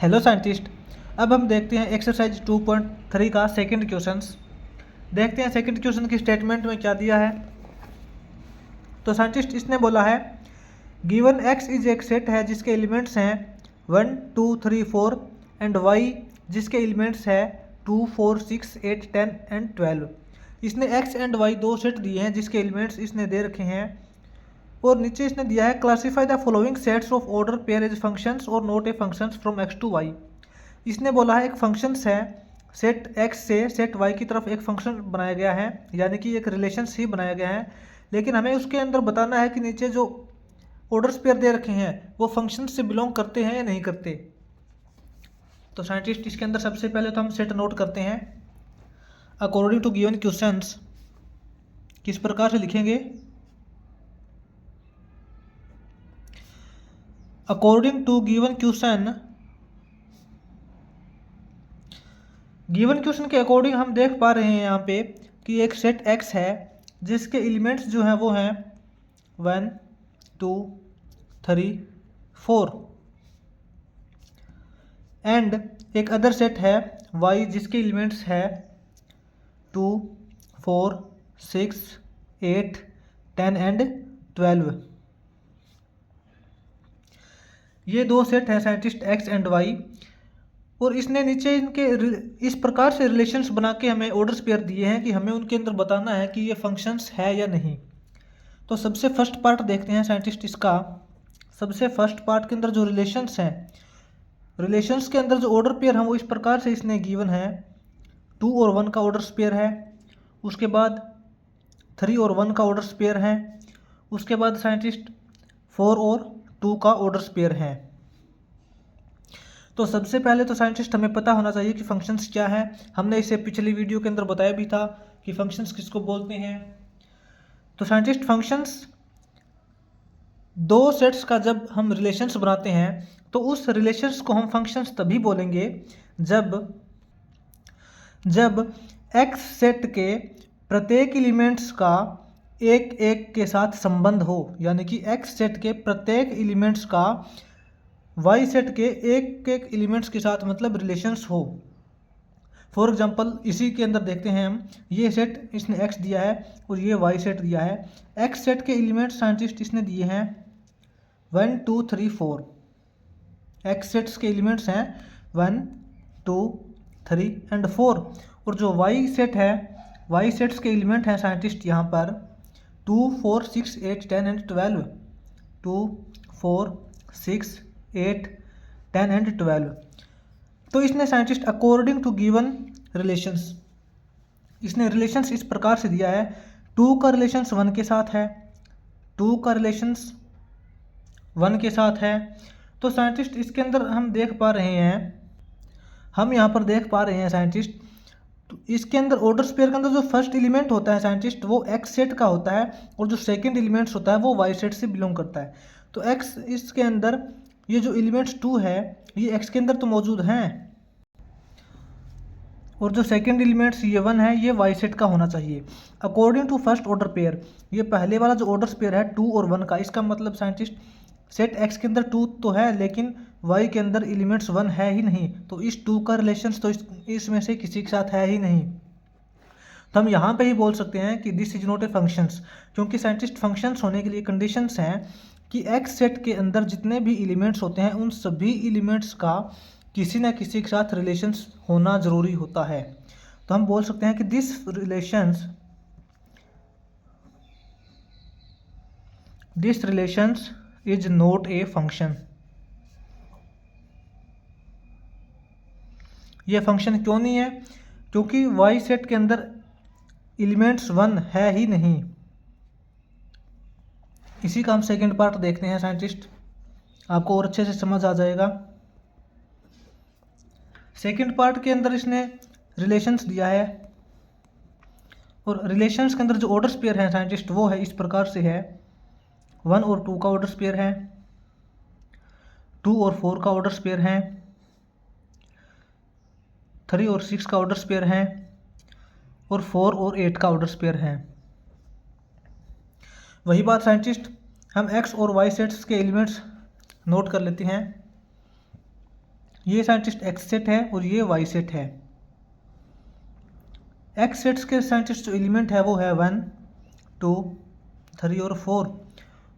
Hello scientist. अब हम देखते हैं एक्सरसाइज 2.3 का सेकंड क्वेश्चंस। देखते हैं सेकंड क्वेश्चन की स्टेटमेंट में क्या दिया है। तो साइंटिस्ट इसने बोला है गिवन एक्स इज एक सेट है जिसके एलिमेंट्स हैं 1 2 3 4 एंड वाई जिसके एलिमेंट्स है 2 4 6 8 10 एंड 12। इसने एक्स एंड वाई दो सेट दिए हैं जिसके एलिमेंट्स इसने दे रखे हैं और नीचे इसने दिया है classify the following sets of order pair as functions और not a functions from x to y. इसने बोला है एक फंक्शंस है सेट एक्स से सेट वाई की तरफ एक फंक्शन बनाया गया है, यानी कि एक रिलेशंस ही बनाया गया है, लेकिन हमें उसके अंदर बताना है कि नीचे जो ऑर्डर्स पेयर दे रखे हैं वो फंक्शन से बिलोंग करते हैं या नहीं करते। तो साइंटिस्ट इसके अंदर सबसे पहले तो हम सेट नोट करते हैं। अकॉर्डिंग टू गिवन क्वेश्चंस किस प्रकार से लिखेंगे, अकॉर्डिंग टू गिवन क्वेश्चन के अकॉर्डिंग हम देख पा रहे हैं यहाँ पे कि एक सेट एक्स है जिसके एलिमेंट्स जो हैं वो हैं 1 2 3 4 एंड एक अदर सेट है वाई जिसके एलिमेंट्स है 2 4 6 8 10 एंड 12। ये दो सेट हैं साइंटिस्ट एक्स एंड वाई, और इसने नीचे इनके इस प्रकार से रिलेशंस बना के हमें ऑर्डर्स पेयर दिए हैं कि हमें उनके अंदर बताना है कि ये फंक्शंस है या नहीं। तो सबसे फर्स्ट पार्ट देखते हैं साइंटिस्ट इसका। सबसे फर्स्ट पार्ट के अंदर जो रिलेशंस हैं, रिलेशंस के अंदर जो ऑर्डर पेयर हैं वो इस प्रकार से इसने गिवन है 2 और 1 का ऑर्डर्स पेयर है, उसके बाद 3 और 1 का ऑर्डर्स पेयर है, उसके बाद साइंटिस्ट 4 और 2 का ऑर्डर्स पेयर है। तो सबसे पहले तो साइंटिस्ट हमें पता होना चाहिए कि फंक्शंस क्या है। हमने इसे पिछली वीडियो के अंदर बताया भी था कि फंक्शंस किसको बोलते हैं। तो साइंटिस्ट फंक्शंस दो सेट्स का जब हम रिलेशंस बनाते हैं तो उस रिलेशंस को हम फंक्शंस तभी बोलेंगे जब एक्स सेट के प्रत्येक एलिमेंट्स का एक एक के साथ संबंध हो, यानी कि एक्स सेट के प्रत्येक एलिमेंट्स का वाई सेट के एक एक एलिमेंट्स के साथ मतलब रिलेशंस हो। फॉर एग्जांपल इसी के अंदर देखते हैं हम, ये सेट इसने एक्स दिया है और ये वाई सेट दिया है। एक्स सेट के एलिमेंट्स साइंटिस्ट इसने दिए हैं 1 2 3 4। एक्स सेट्स के एलिमेंट्स हैं 1 2 3 एंड 4, और जो वाई सेट है, वाई सेट्स के एलिमेंट हैं साइंटिस्ट यहाँ पर 2 4 6 8 10 एंड 12। 2 4 6 8 10 एंड 12। तो इसने scientist according to given relations, इसने रिलेशंस इस प्रकार से दिया है 2 का रिलेशंस 1 के साथ है, 2 का रिलेशंस 1 के साथ है। तो साइंटिस्ट इसके अंदर हम देख पा रहे हैं, हम यहाँ पर देख पा रहे हैं साइंटिस्ट, तो इसके अंदर ऑर्डर पेयर के अंदर जो फर्स्ट एलिमेंट होता है साइंटिस्ट वो एक्स सेट का होता है और जो सेकंड एलिमेंट्स होता है वो वाई सेट से बिलोंग करता है। तो एक्स इसके अंदर ये जो एलिमेंट्स 2 है ये एक्स के अंदर तो मौजूद हैं, और जो सेकंड एलिमेंट्स ये 1 है ये वाई सेट का होना चाहिए according to first order pair. ये पहले वाला जो ऑर्डर पेयर है 2 और 1 का, इसका मतलब साइंटिस्ट सेट एक्स के अंदर 2 तो है लेकिन वाई के अंदर एलिमेंट्स 1 है ही नहीं, तो इस 2 का रिलेशंस तो इसमें से किसी के साथ है ही नहीं। तो हम यहाँ पे ही बोल सकते हैं कि this is not a functions, क्योंकि साइंटिस्ट फंक्शंस होने के लिए कंडीशंस हैं कि एक्स सेट के अंदर जितने भी एलिमेंट्स होते हैं उन सभी एलिमेंट्स का किसी न किसी के साथ रिलेशंस होना ज़रूरी होता है। तो हम बोल सकते हैं कि this relations is not a function. ये फंक्शन क्यों नहीं है? क्योंकि वाई सेट के अंदर एलिमेंट्स 1 है ही नहीं। इसी का हम सेकेंड पार्ट देखते हैं साइंटिस्ट, आपको और अच्छे से समझ आ जाएगा। सेकेंड पार्ट के अंदर इसने रिलेशंस दिया है, और रिलेशंस के अंदर जो ऑर्डर्स पेयर हैं साइंटिस्ट वो है इस प्रकार से है 1 और 2 का ऑर्डर्स पेयर है, 2 और 4 का ऑर्डर्स पेयर है, 3 और 6 का ऑर्डर्स पेयर है, और 4 और 8 का ऑर्डर्स पेयर है। वही बात साइंटिस्ट हम एक्स और वाई सेट्स के एलिमेंट्स नोट कर लेते हैं। ये साइंटिस्ट एक्स सेट है और ये वाई सेट है। एक्स सेट्स के साइंटिस्ट जो एलिमेंट है वो है 1, 2, 3 और 4,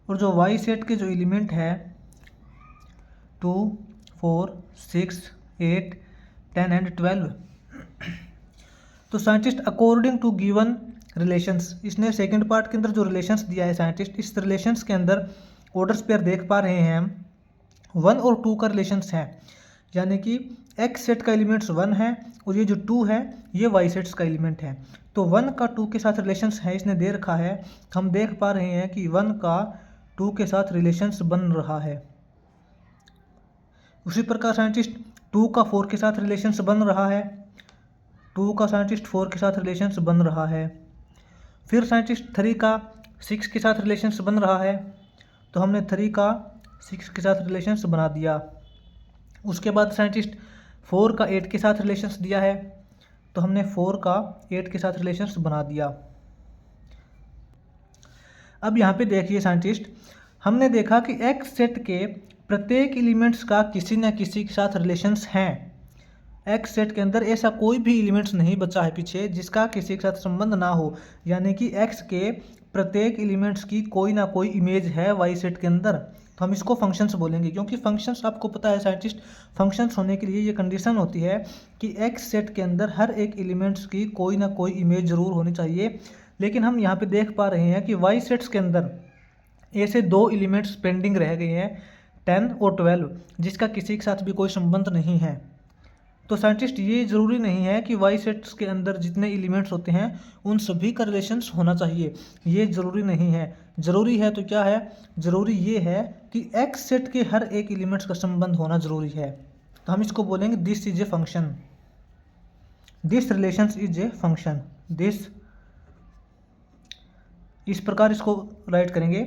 और जो वाई सेट के जो एलिमेंट है 2, 4, 6, 8, 10 एंड 12। तो scientist according to given relations, इसने सेकंड पार्ट के अंदर जो रिलेशंस दिया है साइंटिस्ट, इस रिलेशंस के अंदर ऑर्डर्स पेयर देख पा रहे हैं हम 1 और 2 का रिलेशंस है, यानी कि एक्स सेट का एलिमेंट्स 1 है और ये जो 2 है ये वाई सेट्स का एलिमेंट है। तो 1 का 2 के साथ रिलेशंस है, इसने दे रखा है। हम देख पा रहे हैं कि 1 का 2 के साथ रिलेशंस बन रहा है। उसी प्रकार साइंटिस्ट 2 का 4 के साथ रिलेशंस बन रहा है, 2 का साइंटिस्ट 4 के साथ रिलेशंस बन रहा है। फिर साइंटिस्ट 3 का 6 के साथ रिलेशंस बन रहा है, तो हमने 3 का 6 के साथ रिलेशंस बना दिया। उसके बाद साइंटिस्ट 4 का 8 के साथ रिलेशंस दिया है, तो हमने 4 का 8 के साथ रिलेशंस बना दिया। अब यहाँ पे देखिए साइंटिस्ट, हमने देखा कि एक्स सेट के प्रत्येक एलिमेंट्स का किसी न किसी के साथ रिलेशंस हैं। एक्स सेट के अंदर ऐसा कोई भी एलिमेंट्स नहीं बचा है पीछे जिसका किसी के साथ संबंध ना हो, यानी कि एक्स के प्रत्येक एलिमेंट्स की कोई ना कोई इमेज है वाई सेट के अंदर। तो हम इसको फंक्शंस बोलेंगे, क्योंकि फंक्शंस आपको पता है साइंटिस्ट, फंक्शंस होने के लिए ये कंडीशन होती है कि एक्स सेट के अंदर हर एक एलिमेंट्स की कोई ना कोई इमेज ज़रूर होनी चाहिए। लेकिन हम यहाँ पे देख पा रहे हैं कि वाई सेट्स के अंदर ऐसे 2 एलिमेंट्स पेंडिंग रह गए हैं 10 और 12, जिसका किसी के साथ भी कोई संबंध नहीं है। तो साइंटिस्ट ये ज़रूरी नहीं है कि वाई सेट्स के अंदर जितने एलिमेंट्स होते हैं उन सभी का रिलेशंस होना चाहिए, ये ज़रूरी नहीं है। ज़रूरी है तो क्या है, ज़रूरी ये है कि एक्स सेट के हर एक एलिमेंट्स का संबंध होना ज़रूरी है। तो हम इसको बोलेंगे this is a function, this relations is a function, this, इस प्रकार इसको राइट करेंगे,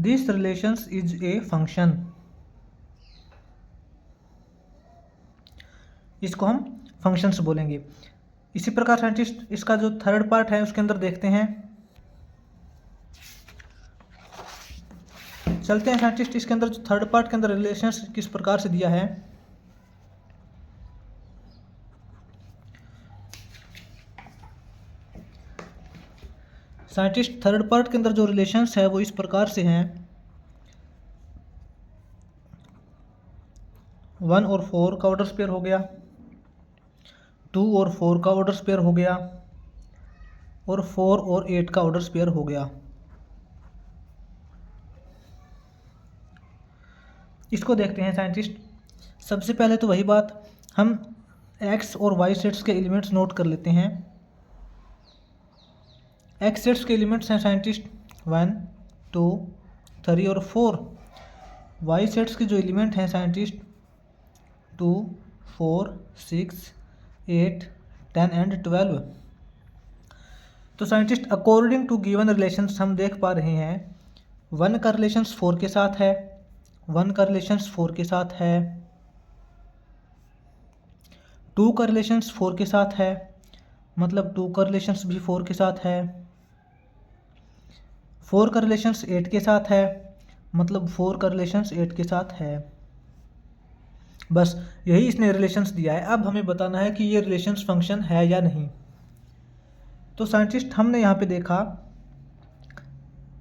this relations is a function. इसको हम फंक्शंस बोलेंगे। इसी प्रकार साइंटिस्ट इसका जो थर्ड पार्ट है उसके अंदर देखते हैं, चलते हैं साइंटिस्ट। इसके अंदर जो थर्ड पार्ट के अंदर रिलेशंस किस प्रकार से दिया है, साइंटिस्ट थर्ड पार्ट के अंदर जो रिलेशंस है वो इस प्रकार से हैं 1 और 4 का ऑर्डर स्पेयर हो गया, 2 और 4 का ऑर्डर स्पेयर हो गया, और 4 और 8 का ऑर्डर स्पेयर हो गया। इसको देखते हैं साइंटिस्ट। सबसे पहले तो वही बात, हम एक्स और वाई सेट्स के एलिमेंट्स नोट कर लेते हैं। एक्स सेट्स के एलिमेंट्स हैं साइंटिस्ट 1, 2, 3 और 4। वाई सेट्स के जो एलिमेंट हैं साइंटिस्ट 2, 4, 6, 8, 10 एंड 12। तो scientist according to given relations हम देख पा रहे हैं 1 का रिलेशंस 4 के साथ है, 1 का रिलेशंस 4 के साथ है, 2 का रिलेशंस 4 के साथ है, मतलब 2 का रिलेशंस भी 4 के साथ है, 4 का रिलेशंस 8 के साथ है, मतलब 4 का रिलेशंस 8 के साथ है। बस यही इसने रिलेशंस दिया है। अब हमें बताना है कि ये रिलेशंस फंक्शन है या नहीं। तो साइंटिस्ट हमने यहाँ पे देखा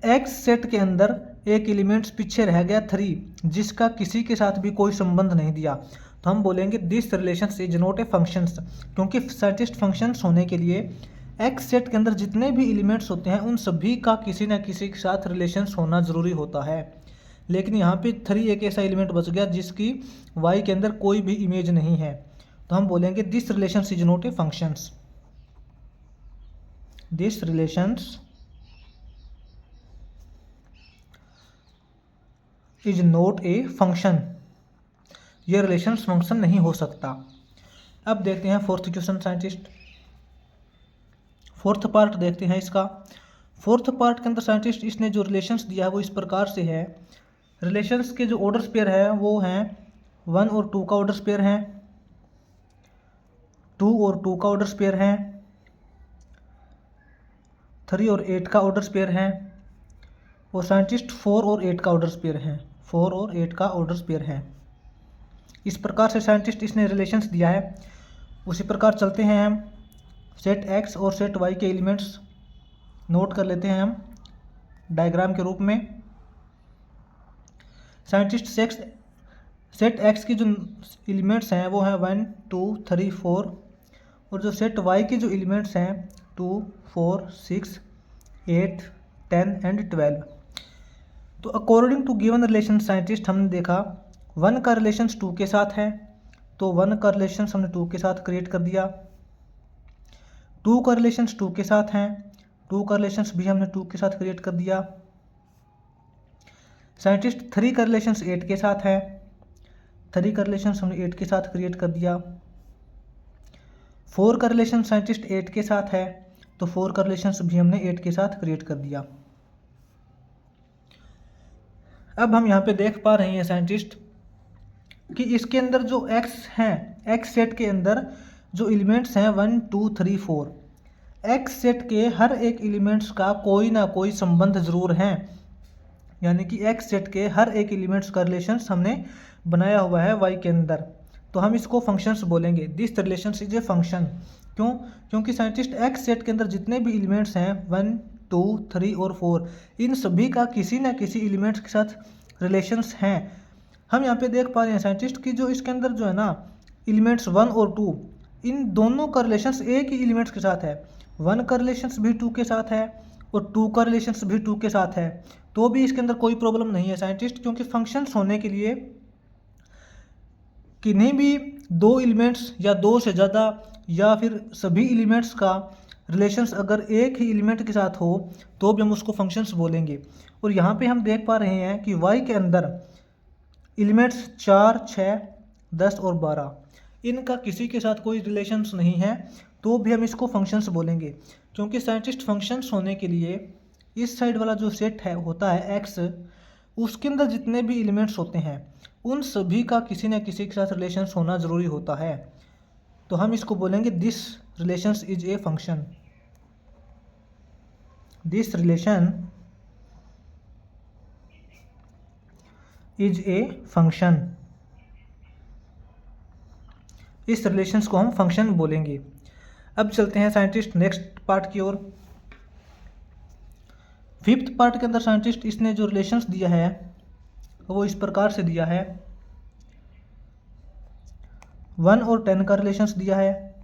एक्स सेट के अंदर एक एलिमेंट्स पीछे रह गया 3, जिसका किसी के साथ भी कोई संबंध नहीं दिया, तो हम बोलेंगे this relations is not a functions, क्योंकि साइंटिस्ट फंक्शंस होने के लिए एक्स सेट के अंदर जितने भी एलिमेंट्स होते हैं उन सभी का किसी न किसी के साथ रिलेशंस होना ज़रूरी होता है। लेकिन यहाँ पे 3 एक ऐसा एलिमेंट बच गया जिसकी वाई के अंदर कोई भी इमेज नहीं है, तो हम बोलेंगे this relations is not a functions, this relations is not a function, ये रिलेशंस फंक्शन नहीं हो सकता। अब देखते हैं fourth question scientist, fourth part देखते हैं इसका। फोर्थ पार्ट के अंदर साइंटिस्ट इसने जो रिलेशंस दिया है वो इस प्रकार से है। रिलेशंस के जो ऑर्डर स्पेयर है वो हैं 1 और 2 का ऑर्डर स्पेयर है, 2 और 2 का ऑर्डर स्पेयर है, 3 और 8 का ऑर्डर स्पेयर है, और साइंटिस्ट 4 और 8 का ऑर्डर स्पेयर है, 4 और 8 का ऑर्डर स्पेयर है। इस प्रकार से साइंटिस्ट इसने रिलेशंस दिया है। उसी प्रकार चलते हैं हम, सेट एक्स और सेट वाई के एलिमेंट्स नोट कर लेते हैं हम डायग्राम के रूप में। साइंटिस्ट सेट एक्स की जो एलिमेंट्स हैं वो हैं 1 2 3 4, और जो सेट वाई के जो एलिमेंट्स हैं 2 4 6 8 10 एंड 12। तो according to given relation scientist हमने देखा 1 का रिलेशंस 2 के साथ है, तो 1 का रिलेशंस हमने 2 के साथ क्रिएट कर दिया। 2 का रिलेशंस 2 के साथ हैं, 2 का रिलेशंस भी हमने 2 के साथ क्रिएट कर दिया। साइंटिस्ट 3 का रिलेशंस 8 के साथ है, 3 का रिलेशंस हमने 8 के साथ क्रिएट कर दिया। 4 का रिलेशन साइंटिस्ट 8 के साथ है, तो 4 का रिलेशंस भी हमने 8 के साथ क्रिएट कर दिया। अब हम यहाँ पे देख पा रहे हैं साइंटिस्ट कि इसके अंदर जो x हैं, x सेट के अंदर जो एलिमेंट्स हैं 1 2 3 4, x सेट के हर एक एलिमेंट्स का कोई ना कोई संबंध जरूर है, यानी कि x सेट के हर एक एलिमेंट्स का रिलेशंस हमने बनाया हुआ है y के अंदर, तो हम इसको फंक्शंस बोलेंगे। This relations is a function. क्यों? क्योंकि साइंटिस्ट x सेट के अंदर जितने भी एलिमेंट्स हैं 1 2 3 और 4, इन सभी का किसी न किसी एलिमेंट्स के साथ रिलेशंस हैं। हम यहाँ पे देख पा रहे हैं साइंटिस्ट की जो इसके अंदर जो है ना एलिमेंट्स 1 और 2, इन दोनों का रिलेशंस एक ही एलिमेंट्स के साथ है। 1 का रिलेशंस भी 2 के साथ है और 2 का रिलेशंस भी 2 के साथ है, तो भी इसके अंदर कोई प्रॉब्लम नहीं है साइंटिस्ट, क्योंकि फंक्शंस होने के लिए किन्हीं भी दो एलिमेंट्स या दो से ज़्यादा या फिर सभी एलिमेंट्स का रिलेशंस अगर एक ही एलिमेंट के साथ हो तो भी हम उसको फंक्शंस बोलेंगे। और यहाँ पे हम देख पा रहे हैं कि y के अंदर एलिमेंट्स 4 6 10 और 12, इनका किसी के साथ कोई रिलेशंस नहीं है, तो भी हम इसको फंक्शंस बोलेंगे। क्योंकि साइंटिस्ट फंक्शंस होने के लिए इस साइड वाला जो सेट है होता है x, उसके अंदर जितने भी एलिमेंट्स होते हैं उन सभी का किसी न किसी के साथ रिलेशंस होना ज़रूरी होता है, तो हम इसको बोलेंगे this relations is a function. This relation is a function. इस रिलेशंस को हम फंक्शन बोलेंगे। अब चलते हैं साइंटिस्ट नेक्स्ट पार्ट की ओर। 5th पार्ट के अंदर साइंटिस्ट इसने जो रिलेशंस दिया है वो इस प्रकार से दिया है। 1 और 10 का रिलेशंस दिया है,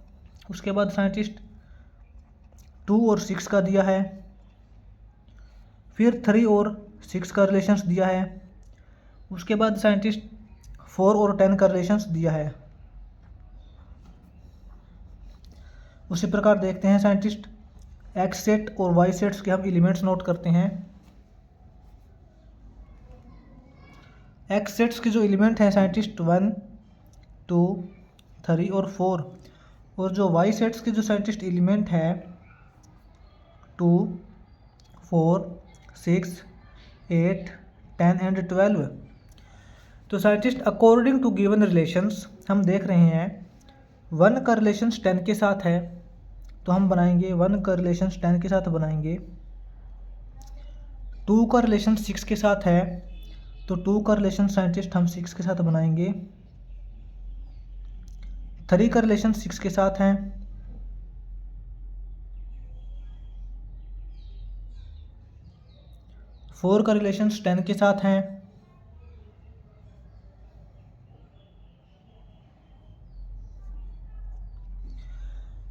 उसके बाद साइंटिस्ट 2 और 6 का दिया है, फिर 3 और 6 का रिलेशंस दिया है, उसके बाद साइंटिस्ट 4 और 10 का रिलेशंस दिया है। उसी प्रकार देखते हैं साइंटिस्ट एक्स सेट और वाई सेट्स के हम एलिमेंट्स नोट करते हैं। एक्स सेट्स के जो एलिमेंट हैं साइंटिस्ट 1 2 3 और 4, और जो वाई सेट्स के जो साइंटिस्ट एलिमेंट है 2 4 6 8 10 एंड 12। तो scientist according to given relations हम देख रहे हैं 1 का रिलेशंस 10 के साथ है, तो हम बनाएंगे 1 का रिलेशंस 10 के साथ बनाएंगे। 2 का रिलेशन 6 के साथ है, तो 2 का रिलेशन साइंटिस्ट हम 6 के साथ बनाएंगे। 3 का रिलेशन 6 के साथ है, 4 का रिलेशन 10 के साथ है,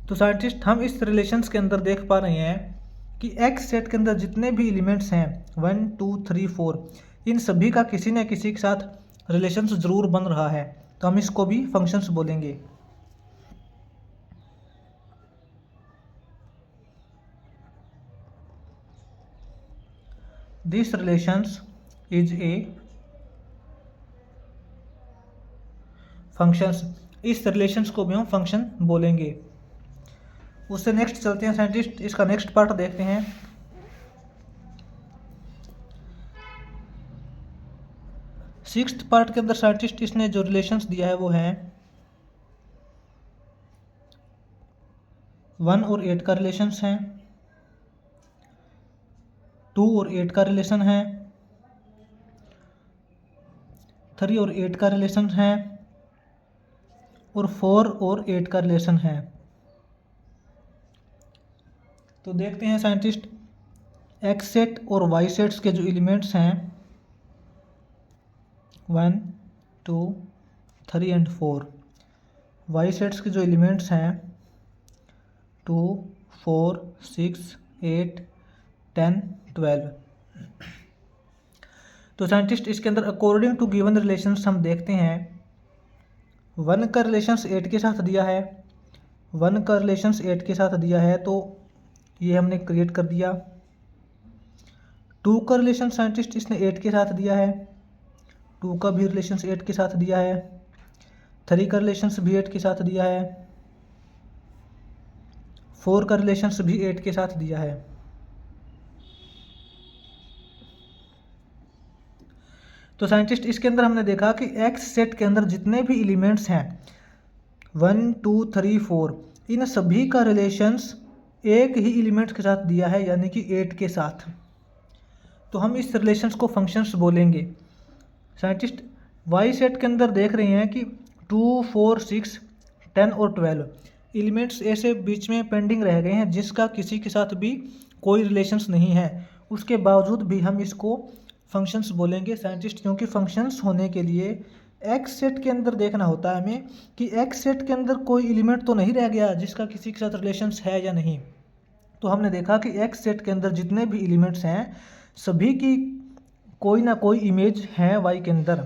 तो साइंटिस्ट हम इस रिलेशंस के अंदर देख पा रहे हैं कि एक्स सेट के अंदर जितने भी एलिमेंट्स हैं 1 2 3 4, इन सभी का किसी न किसी के साथ रिलेशंस ज़रूर बन रहा है, तो हम इसको भी फंक्शंस बोलेंगे। This relations is a functions. इस रिलेशंस को भी हम फंक्शन बोलेंगे। उससे नेक्स्ट चलते हैं साइंटिस्ट, इसका नेक्स्ट पार्ट देखते हैं। सिक्स्थ पार्ट के अंदर साइंटिस्ट इसने जो रिलेशंस दिया है वो है 1 और 8 का रिलेशंस है, 2 और 8 का रिलेशन है, 3 और 8 का रिलेशन है, और 4 और 8 का रिलेशन है। तो देखते हैं साइंटिस्ट, एक्स सेट और वाई सेट्स के जो एलिमेंट्स हैं 1 2 3 एंड 4, वाई सेट्स के जो एलिमेंट्स हैं 2 4 6 8 10 12। तो साइंटिस्ट इसके अंदर अकॉर्डिंग टू गिवन रिलेशंस हम देखते हैं 1 का रिलेशंस 8 के साथ दिया है, 1 का रिलेशंस 8 के साथ दिया है, तो ये हमने क्रिएट कर दिया। 2 का रिलेशन साइंटिस्ट इसने 8 के साथ दिया है, 2 का भी रिलेशंस 8 के साथ दिया है। 3 का रिलेशंस भी 8 के साथ दिया है, 4 का रिलेशंस भी 8 के साथ दिया है। तो साइंटिस्ट इसके अंदर हमने देखा कि एक्स सेट के अंदर जितने भी एलिमेंट्स हैं 1 2 3 4, इन सभी का रिलेशंस एक ही एलिमेंट्स के साथ दिया है, यानी कि 8 के साथ। तो हम इस रिलेशंस को फंक्शंस बोलेंगे। साइंटिस्ट वाई सेट के अंदर देख रहे हैं कि 2 4 6 10 और 12 एलिमेंट्स ऐसे बीच में पेंडिंग रह गए हैं जिसका किसी के साथ भी कोई रिलेशंस नहीं है, उसके बावजूद भी हम इसको फंक्शंस बोलेंगे साइंटिस्ट, क्योंकि फंक्शंस होने के लिए एक्स सेट के अंदर देखना होता है हमें कि एक्स सेट के अंदर कोई एलिमेंट तो नहीं रह गया जिसका किसी के साथ रिलेशंस है या नहीं। तो हमने देखा कि एक्स सेट के अंदर जितने भी एलिमेंट्स हैं सभी की कोई ना कोई इमेज है वाई के अंदर,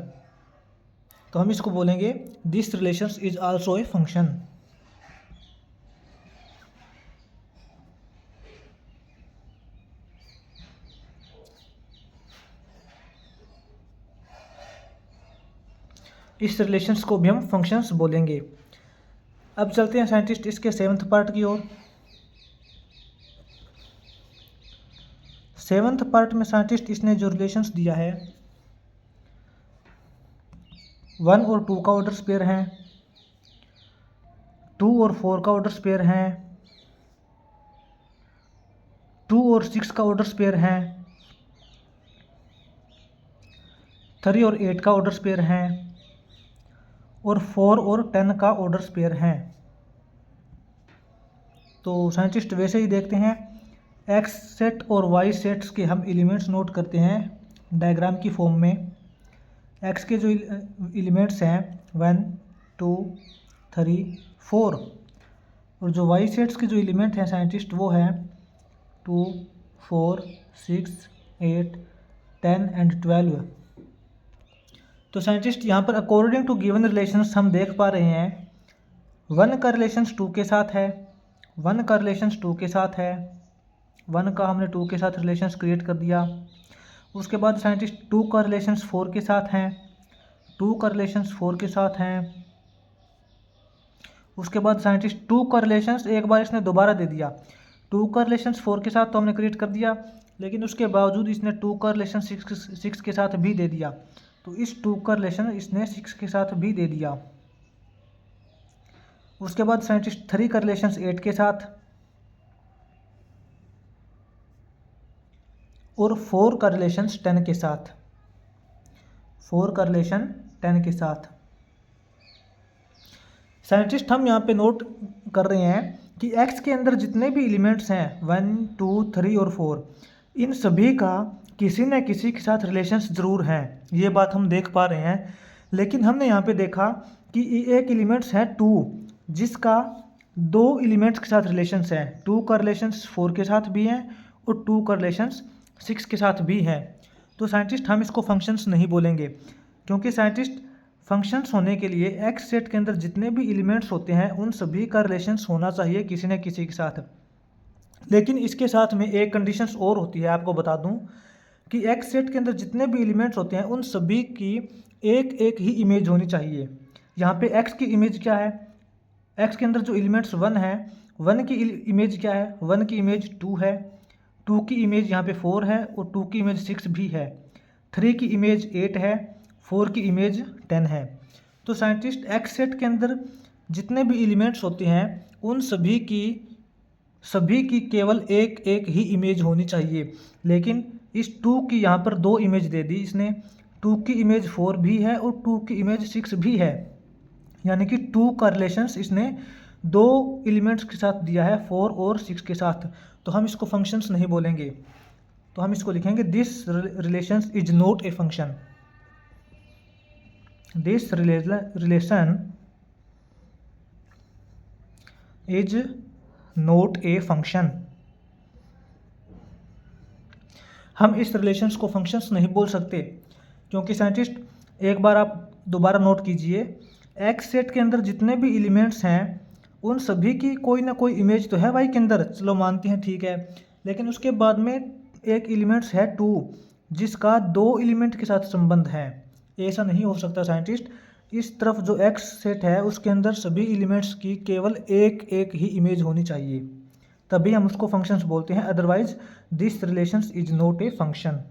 तो हम इसको बोलेंगे this relations is also a function. इस रिलेशंस को भी हम फंक्शंस बोलेंगे। अब चलते हैं साइंटिस्ट इसके 7th पार्ट की ओर। 7th पार्ट में साइंटिस्ट इसने जो रिलेशंस दिया है 1 और 2 का ऑर्डर स्पेयर है, 2 और 4 का ऑर्डर स्पेयर है, 2 और 6 का ऑर्डर स्पेयर है, 3 और 8 का ऑर्डर स्पेयर है, और 4 और 10 का ऑर्डर स्पेयर है। तो साइंटिस्ट वैसे ही देखते हैं, एक्स सेट और वाई सेट्स के हम एलिमेंट्स नोट करते हैं डायग्राम की फॉर्म में। एक्स के जो एलिमेंट्स हैं 1 2 3 4, और जो वाई सेट्स के जो एलिमेंट हैं साइंटिस्ट वो हैं 2 4 6 8 10 एंड 12। तो साइंटिस्ट यहाँ पर अकॉर्डिंग टू गिवन रिलेशंस हम देख पा रहे हैं 1 का रिलेशंस 2 के साथ है, 1 का रिलेशंस 2 के साथ है, 1 का हमने 2 के साथ रिलेशंस क्रिएट कर दिया। उसके बाद साइंटिस्ट 2 का रिलेशंस 4 के साथ हैं, 2 का रिलेशंस 4 के साथ हैं। उसके बाद साइंटिस्ट 2 का रिलेशंस एक बार इसने दोबारा दे दिया, 2 का रिलेशंस 4 के साथ तो हमने क्रिएट कर दिया, लेकिन उसके बावजूद इसने 2 का रिलेशन 6 के साथ भी दे दिया, तो इस 2 का रिलेशन इसने 6 के साथ भी दे दिया। उसके बाद साइंटिस्ट 3 का रिलेशन 8 के साथ, और 4 का रिलेशन 10 के साथ, 4 का रिलेशन 10 के साथ। साइंटिस्ट हम यहाँ पे नोट कर रहे हैं कि एक्स के अंदर जितने भी एलिमेंट्स हैं 1 2 3 और 4, इन सभी का किसी न किसी के साथ रिलेशंस ज़रूर हैं, ये बात हम देख पा रहे हैं। लेकिन हमने यहाँ पे देखा कि एक एलिमेंट्स है 2 जिसका 2 एलिमेंट्स के साथ रिलेशंस है, 2 का रिलेशंस 4 के साथ भी हैं और 2 का रिलेशंस 6 के साथ भी है। तो साइंटिस्ट हम इसको फंक्शंस नहीं बोलेंगे, क्योंकि साइंटिस्ट फंक्शंस होने के लिए एक्स सेट के अंदर जितने भी एलिमेंट्स होते हैं उन सभी का रिलेशंस होना चाहिए किसी न किसी के साथ। लेकिन इसके साथ में एक कंडीशंस और होती है, आपको बता दूं कि एक्स सेट के अंदर जितने भी एलिमेंट्स होते हैं उन सभी की एक एक ही इमेज होनी चाहिए। यहाँ पे एक्स की इमेज क्या है, एक्स के अंदर जो एलिमेंट्स 1 है 1 की इमेज क्या है, 1 की इमेज 2 है, 2 की इमेज यहाँ पे 4 है और 2 की इमेज 6 भी है, 3 की इमेज 8 है, 4 की इमेज 10 है। तो साइंटिस्ट एक्स सेट के अंदर जितने भी एलिमेंट्स होते हैं उन सभी की केवल एक एक ही इमेज होनी चाहिए। लेकिन इस 2 की यहाँ पर 2 इमेज दे दी इसने, 2 की इमेज 4 भी है और 2 की इमेज 6 भी है। यानी कि 2 का रिलेशंस इसने 2 एलिमेंट्स के साथ दिया है, 4 और 6 के साथ, तो हम इसको फंक्शंस नहीं बोलेंगे, तो हम इसको लिखेंगे this relations is not a function. This relation is not a function. हम इस रिलेशंस को फंक्शंस नहीं बोल सकते, क्योंकि साइंटिस्ट एक बार आप दोबारा नोट कीजिए, एक्स सेट के अंदर जितने भी एलिमेंट्स हैं उन सभी की कोई ना कोई इमेज तो है वाई के अंदर, चलो मानते हैं ठीक है, लेकिन उसके बाद में एक एलिमेंट्स है 2 जिसका 2 एलिमेंट के साथ संबंध है। ऐसा नहीं हो सकता साइंटिस्ट, इस तरफ जो एक्स सेट है उसके अंदर सभी एलिमेंट्स की केवल एक एक ही इमेज होनी चाहिए, तभी हम उसको फंक्शंस बोलते हैं, otherwise this relations is not a function.